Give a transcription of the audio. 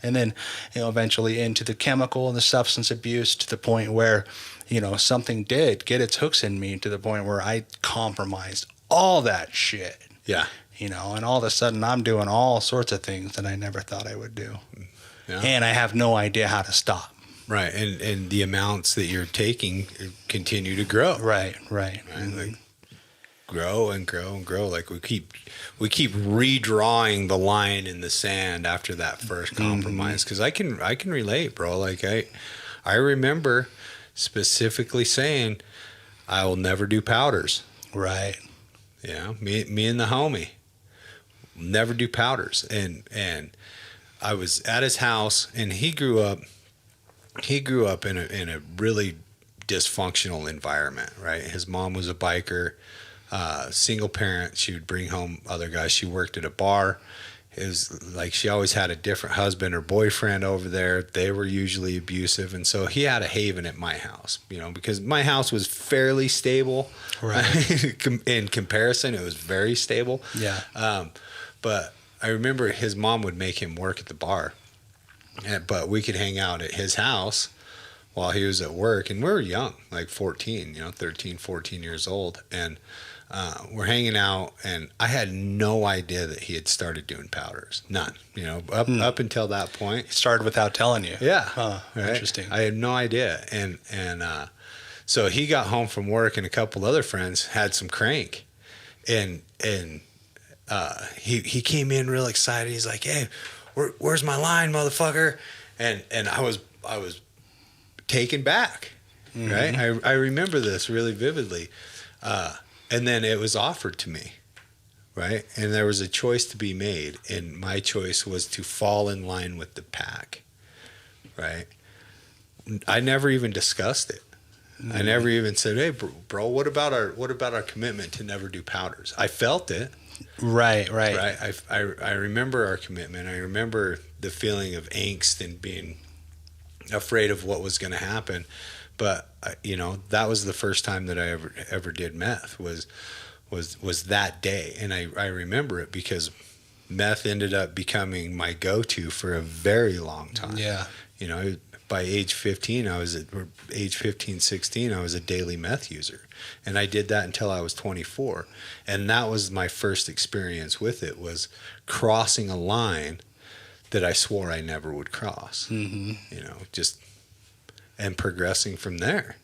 And then, eventually into the chemical and the substance abuse to the point where, something did get its hooks in me to the point where I compromised all that shit. Yeah. And all of a sudden I'm doing all sorts of things that I never thought I would do. Yeah. And I have no idea how to stop. Right. And the amounts that you're taking continue to grow. Right. Mm-hmm. Like grow and grow and grow. Like we keep redrawing the line in the sand after that first compromise. Cause I can relate, bro. Like I remember specifically saying, I will never do powders. Right. Yeah. Me and the homie never do powders. And I was at his house, and he grew up in a really dysfunctional environment, right? His mom was a biker, single parent. She would bring home other guys. She worked at a bar. It was like she always had a different husband or boyfriend over there. They were usually abusive. And so he had a haven at my house, because my house was fairly stable. Right. In comparison, it was very stable. Yeah. But I remember his mom would make him work at the bar, but we could hang out at his house while he was at work. And we were young, like 14, 13, 14 years old. And we're hanging out, and I had no idea that he had started doing powders. None, up until that point. He started without telling you. Yeah. Huh. Right? Interesting. I had no idea. And so he got home from work, and a couple other friends had some crank, and he came in real excited. He's like, "Hey, where's my line, motherfucker?" And I was taken back. Mm-hmm. Right. I remember this really vividly. And then it was offered to me, right? And there was a choice to be made, and my choice was to fall in line with the pack, right? I never even discussed it. Mm-hmm. I never even said, "Hey, bro, what about our commitment to never do powders?" I felt it. Right. I remember our commitment. I remember the feeling of angst and being afraid of what was going to happen. But that was the first time that I ever did meth was that day, and I remember it because meth ended up becoming my go-to for a very long time. Yeah. By age 15, 16, I was a daily meth user, and I did that until I was 24, and that was my first experience with it, was crossing a line that I swore I never would cross. Mm-hmm. And progressing from there.